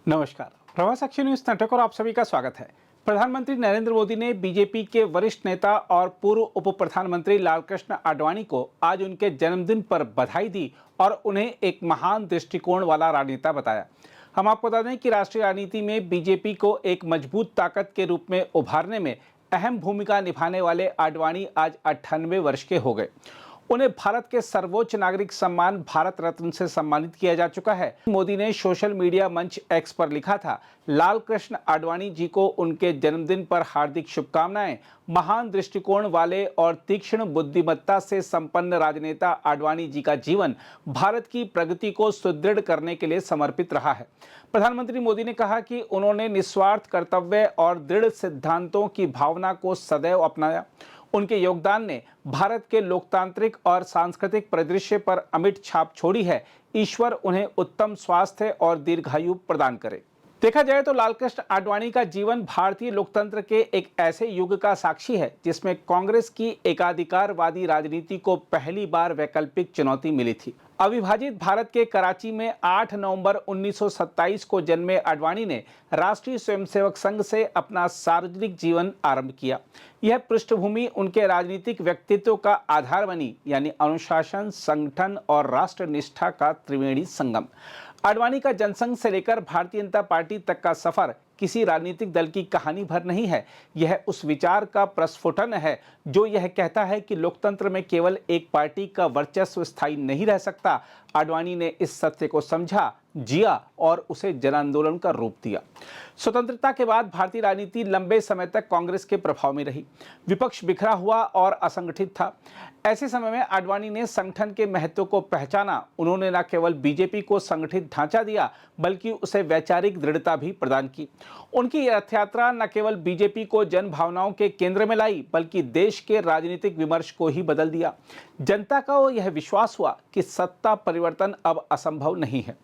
नमस्कार। प्रवास action news network और आप सभी का स्वागत है। प्रधानमंत्री नरेंद्र मोदी ने बीजेपी के वरिष्ठ नेता और पूर्व उप प्रधानमंत्री लालकृष्ण आडवाणी को आज उनके जन्मदिन पर बधाई दी और उन्हें एक महान दृष्टिकोण वाला राजनेता बताया। हम आपको बता दें कि राष्ट्रीय राजनीति में बीजेपी को एक मजबूत ताकत के रूप में उभारने में अहम भूमिका निभाने वाले आडवाणी आज 98 वर्ष के हो गए। उन्हें भारत के सर्वोच्च नागरिक सम्मान भारत रत्न से सम्मानित किया जा चुका है। मोदी ने सोशल मीडिया मंच एक्स पर लिखा था, लाल कृष्ण आडवाणी जी को उनके जन्मदिन पर हार्दिक शुभकामनाएं। महान दृष्टिकोण वाले और तीक्ष्ण बुद्धिमत्ता से संपन्न राजनेता आडवाणी जी का जीवन भारत की प्रगति को सुदृढ़ करने के लिए समर्पित रहा है। प्रधानमंत्री मोदी ने कहा कि उन्होंने निस्वार्थ कर्तव्य और दृढ़ सिद्धांतों की भावना को सदैव अपनाया। उनके योगदान ने भारत के लोकतांत्रिक और सांस्कृतिक परिदृश्य पर अमिट छाप छोड़ी है। ईश्वर उन्हें उत्तम स्वास्थ्य और दीर्घायु प्रदान करे। देखा जाए तो लालकृष्ण आडवाणी का जीवन भारतीय लोकतंत्र के एक ऐसे युग का साक्षी है जिसमें कांग्रेस की एकाधिकारवादी राजनीति को पहली बार वैकल्पिक चुनौती मिली थी। अविभाजित भारत के कराची में 8 नवंबर 1927 को जन्मे आडवाणी ने राष्ट्रीय स्वयंसेवक संघ से अपना सार्वजनिक जीवन आरंभ किया। यह पृष्ठभूमि उनके राजनीतिक व्यक्तित्व का आधार बनी, यानी अनुशासन, संगठन और राष्ट्रनिष्ठा का त्रिवेणी संगम। आडवाणी का जनसंघ से लेकर भारतीय जनता पार्टी तक का सफर किसी राजनीतिक दल की कहानी भर नहीं है। यह उस विचार का प्रस्फुटन है जो यह कहता है कि लोकतंत्र में केवल एक पार्टी का वर्चस्व स्थायी नहीं रह सकता। आडवाणी ने इस सत्य को समझा, जिया और उसे जन आंदोलन का रूप दिया। स्वतंत्रता के बाद भारतीय राजनीति लंबे समय तक कांग्रेस के प्रभाव में रही। विपक्ष बिखरा हुआ और असंगठित था। ऐसे समय में आडवाणी ने संगठन के महत्व को पहचाना। उन्होंने न केवल बीजेपी को संगठित ढांचा दिया बल्कि उसे वैचारिक दृढ़ता भी प्रदान की। उनकी रथ यात्रा न केवल बीजेपी को जन भावनाओं के केंद्र में लाई बल्कि देश के राजनीतिक विमर्श को ही बदल दिया। जनता का यह विश्वास हुआ कि सत्ता परिवर्तन अब असंभव नहीं है।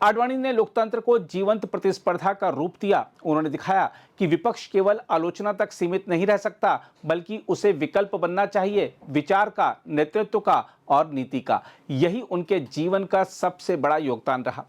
आडवाणी ने लोकतंत्र को जीवंत प्रतिस्पर्धा का रूप दिया। उन्होंने दिखाया कि विपक्ष केवल आलोचना तक सीमित नहीं रह सकता बल्कि उसे विकल्प बनना चाहिए, विचार का, नेतृत्व का और नीति का। यही उनके जीवन का सबसे बड़ा योगदान रहा।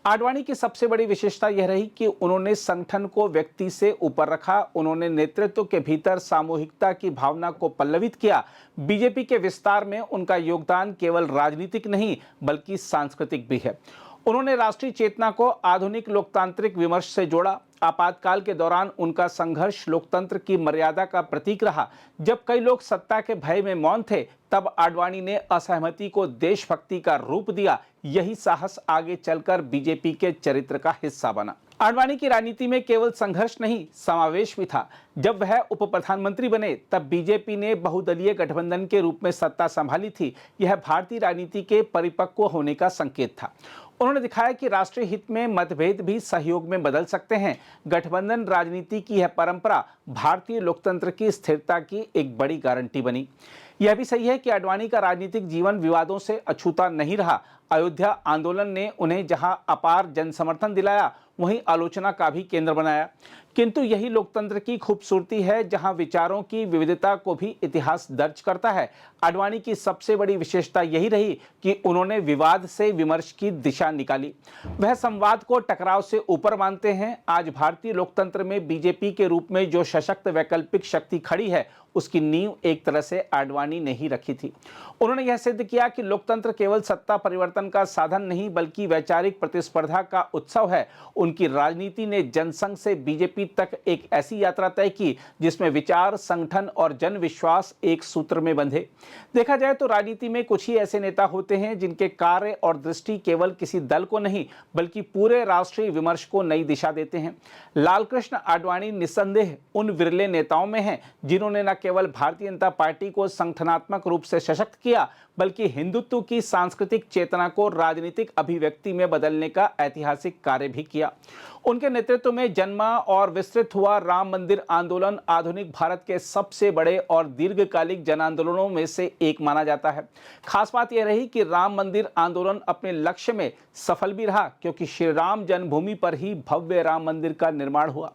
आडवाणी की सबसे बड़ी विशेषता यह रही कि उन्होंने संगठन को व्यक्ति से ऊपर रखा। उन्होंने नेतृत्व के भीतर सामूहिकता की भावना को पल्लवित किया। बीजेपी के विस्तार में उनका योगदान केवल राजनीतिक नहीं बल्कि सांस्कृतिक भी है। उन्होंने राष्ट्रीय चेतना को आधुनिक लोकतांत्रिक विमर्श से जोड़ा। आपातकाल के दौरान उनका संघर्ष लोकतंत्र की मर्यादा का प्रतीक रहा। जब कई लोग सत्ता के भय में मौन थे, तब आडवाणी ने असहमति को देशभक्ति का रूप दिया। यही साहस आगे चलकर बीजेपी के चरित्र का हिस्सा बना। आडवाणी की राजनीति में केवल संघर्ष नहीं, समावेश भी था। जब वह उप प्रधानमंत्री बने तब बीजेपी ने बहुदलीय गठबंधन के रूप में सत्ता संभाली थी। यह भारतीय राजनीति के परिपक्व होने का संकेत था। उन्होंने दिखाया कि राष्ट्रीय हित में मतभेद भी सहयोग में बदल सकते हैं। गठबंधन राजनीति की यह परंपरा भारतीय लोकतंत्र की स्थिरता की एक बड़ी गारंटी बनी। यह भी सही है कि आडवाणी का राजनीतिक जीवन विवादों से अछूता नहीं रहा। अयोध्या आंदोलन ने उन्हें जहां अपार जन समर्थन दिलाया, वहीं आलोचना का भी केंद्र बनाया। किंतु यही लोकतंत्र की खूबसूरती है, जहां विचारों की विविधता को भी इतिहास दर्ज करता है। आडवाणी की सबसे बड़ी विशेषता यही रही कि उन्होंने विवाद से विमर्श की दिशा निकाली। वह संवाद को टकराव से ऊपर मानते हैं। आज भारतीय लोकतंत्र में बीजेपी के रूप में जो सशक्त वैकल्पिक शक्ति खड़ी है, उसकी नींव एक तरह से आडवाणी ने ही रखी थी। उन्होंने यह सिद्ध किया कि लोकतंत्र केवल सत्ता परिवर्तन का साधन नहीं बल्कि वैचारिक प्रतिस्पर्धा का उत्सव है। उनकी राजनीति ने जनसंघ से बीजेपी तक एक ऐसी यात्रा तय की जिसमें विचार, संगठन और जन विश्वास एक सूत्र में बंधे। देखा जाए तो राजनीति में कुछ ही ऐसे नेता होते हैं जिनके कार्य और दृष्टि केवल किसी दल को नहीं बल्कि पूरे राष्ट्रीय विमर्श को नई दिशा देते हैं। लालकृष्ण आडवाणी निस्संदेह उन विरले नेताओं में हैं जिन्होंने न केवल भारतीय जनता पार्टी को संगठनात्मक रूप से सशक्त किया बल्कि हिंदुत्व की सांस्कृतिक चेतना को राजनीतिक अभिव्यक्ति में बदलने का ऐतिहासिक कार्य भी किया। उनके नेतृत्व में जन्मा और विस्तृत हुआ राम मंदिर आंदोलन आधुनिक भारत के सबसे बड़े और दीर्घकालिक जन आंदोलनों में से एक माना जाता है। खास बात यह रही कि राम मंदिर आंदोलन अपने लक्ष्य में सफल भी रहा, क्योंकि श्री राम जन्मभूमि पर ही भव्य राम मंदिर का निर्माण हुआ।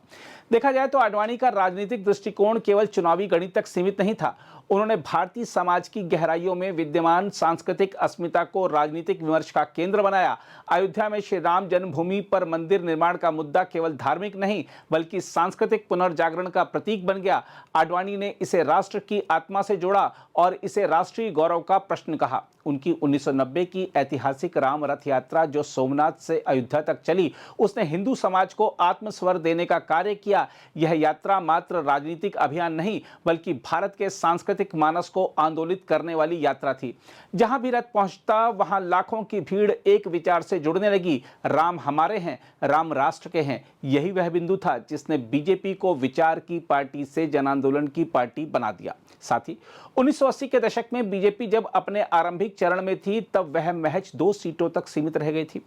देखा जाए तो आडवाणी का राजनीतिक दृष्टिकोण केवल चुनावी गणित तक सीमित नहीं था। उन्होंने भारतीय समाज की गहराइयों में विद्यमान सांस्कृतिक अस्मिता को राजनीतिक विमर्श का केंद्र बनाया। अयोध्या में श्री राम जन्मभूमि पर मंदिर निर्माण का मुद्दा केवल धार्मिक नहीं बल्कि सांस्कृतिक पुनर्जागरण का प्रतीक बन गया। आडवाणी ने इसे राष्ट्र की आत्मा से जोड़ा और इसे राष्ट्रीय गौरव का प्रश्न कहा। उनकी 1990 की ऐतिहासिक राम रथ यात्रा जो सोमनाथ से अयोध्या तक चली, उसने हिंदू समाज को आत्मस्वर देने का कार्य किया। यह यात्रा मात्र राजनीतिक अभियान नहीं बल्कि भारत के सांस्कृतिक मानस को आंदोलित करने वाली यात्रा थी। जहां भी रथ पहुंचता वहां लाखों की भीड़ एक विचार से जुड़ने लगी, राम हमारे हैं, राम राष्ट्र के हैं। यही वह बिंदु था जिसने बीजेपी को विचार की पार्टी से जन आंदोलन की पार्टी बना दिया। साथ ही 1980 के दशक में बीजेपी जब अपने आरंभिक चरण में थी तब वह महज 2 सीटों तक सीमित रह गई थी।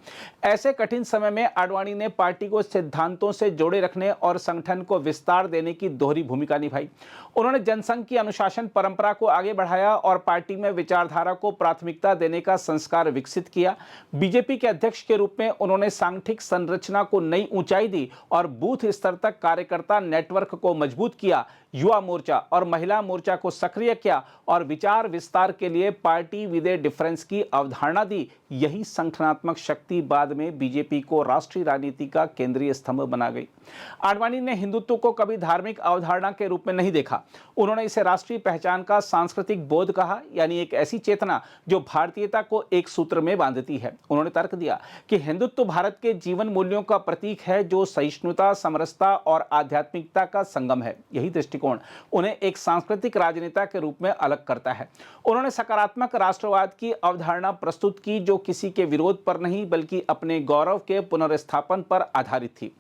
ऐसे कठिन समय में आडवाणी ने पार्टी को सिद्धांतों से जोड़े रखने और संगठन को विस्तार देने की दोहरी भूमिका निभाई। उन्होंने जनसंघ की अनुशासन परंपरा को आगे बढ़ाया और पार्टी में विचारधारा को प्राथमिकता देने का संस्कार विकसित किया। बीजेपी के अध्यक्ष के रूप में उन्होंने सांगठनिक संरचना को नई ऊंचाई दी और बूथ स्तर तक कार्यकर्ता नेटवर्क को मजबूत किया। युवा मोर्चा और महिला मोर्चा को सक्रिय किया और विचार विस्तार के लिए पार्टी विद ए डिफरेंस की अवधारणा दी। यही संगठनात्मक शक्ति बाद में बीजेपी को राष्ट्रीय राजनीति का केंद्रीय स्तंभ बना गई। आडवाणी ने हिंदुत्व को कभी धार्मिक अवधारणा के रूप में नहीं देखा। उन्होंने इसे राष्ट्रीय पहचान का सांस्कृतिक बोध कहा, यानी एक ऐसी चेतना जो भारतीयता को एक सूत्र में बांधती है। उन्होंने तर्क दिया कि हिंदुत्व भारत के जीवन मूल्यों का प्रतीक है जो सहिष्णुता, समरसता और आध्यात्मिकता का संगम है। यही दृष्टिकोण उन्हें एक सांस्कृतिक राजनेता के रूप में अलग करता है। उन्होंने सकारात्मक राष्ट्रवाद की अवधारणा प्रस्तुत की जो किसी के विरोध पर नहीं बल्कि अपने गौरव के पुनर्स्थापन पर आधारित थी।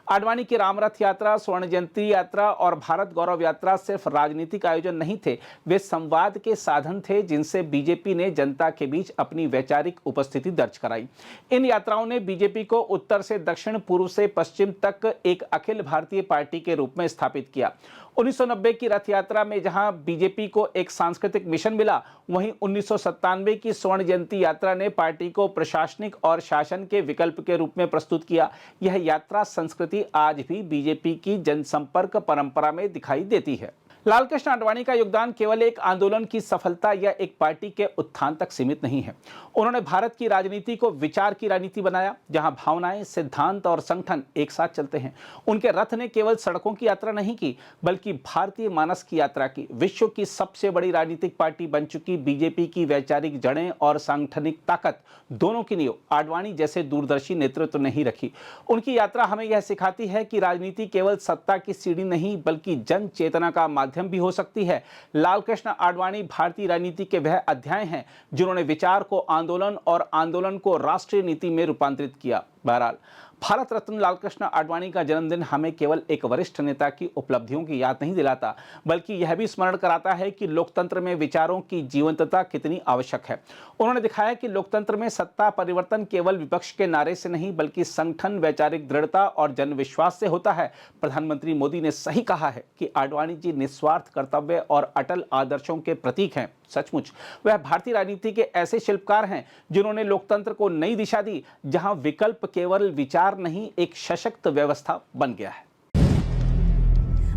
आडवाणी की रामरथ यात्रा, स्वर्ण जयंती यात्रा और भारत गौरव यात्रा सिर्फ राजनीतिक आयोजन नहीं थे, वे संवाद के साधन थे जिनसे बीजेपी ने जनता के बीच अपनी वैचारिक उपस्थिति दर्ज कराई। इन यात्राओं ने बीजेपी को उत्तर से दक्षिण, पूर्व से पश्चिम तक एक अखिल भारतीय पार्टी के रूप में स्थापित किया। 1990 की रथ यात्रा में जहां बीजेपी को एक सांस्कृतिक मिशन मिला, वहीं 1997 की स्वर्ण जयंती यात्रा ने पार्टी को प्रशासनिक और शासन के विकल्प के रूप में प्रस्तुत किया। यह यात्रा संस्कृति आज भी बीजेपी की जनसंपर्क परंपरा में दिखाई देती है। लालकृष्ण आडवाणी का योगदान केवल एक आंदोलन की सफलता या एक पार्टी के उत्थान तक सीमित नहीं है। उन्होंने भारत की राजनीति को विचार की राजनीति बनाया, जहां भावनाएं, सिद्धांत और संगठन एक साथ चलते हैं। उनके रथ ने केवल सड़कों की यात्रा नहीं की बल्कि भारतीय मानस की यात्रा की। विश्व की सबसे बड़ी राजनीतिक पार्टी बन चुकी बीजेपी की वैचारिक जड़ें और सांगठनिक ताकत दोनों की नींव आडवाणी जैसे दूरदर्शी नेतृत्व ने ही रखी। उनकी यात्रा हमें यह सिखाती है कि राजनीति केवल सत्ता की सीढ़ी नहीं बल्कि जन चेतना का माध्यम भी हो सकती है। लालकृष्ण आडवाणी भारतीय राजनीति के वह अध्याय हैं जिन्होंने विचार को आंदोलन और आंदोलन को राष्ट्रीय नीति में रूपांतरित किया। बहरहाल, भारत रत्न लालकृष्ण आडवाणी का जन्मदिन हमें केवल एक वरिष्ठ नेता की उपलब्धियों की याद नहीं दिलाता बल्कि यह भी स्मरण कराता है कि लोकतंत्र में विचारों की जीवंतता कितनी आवश्यक है। उन्होंने दिखाया कि लोकतंत्र में सत्ता परिवर्तन केवल विपक्ष के नारे से नहीं बल्कि संगठन, वैचारिक दृढ़ता और जनविश्वास से होता है। प्रधानमंत्री मोदी ने सही कहा है कि आडवाणी जी निस्वार्थ कर्तव्य और अटल आदर्शों के प्रतीक हैं। सचमुच वह भारतीय राजनीति के ऐसे शिल्पकार हैं जिन्होंने लोकतंत्र को नई दिशा दी, जहां विकल्प केवल विचार नहीं एक सशक्त व्यवस्था बन गया है।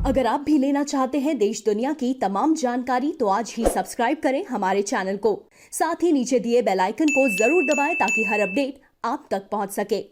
अगर आप भी लेना चाहते हैं देश दुनिया की तमाम जानकारी तो आज ही सब्सक्राइब करें हमारे चैनल को। साथ ही नीचे दिए बेल आइकन को जरूर दबाएं ताकि हर अपडेट आप तक पहुंच सके।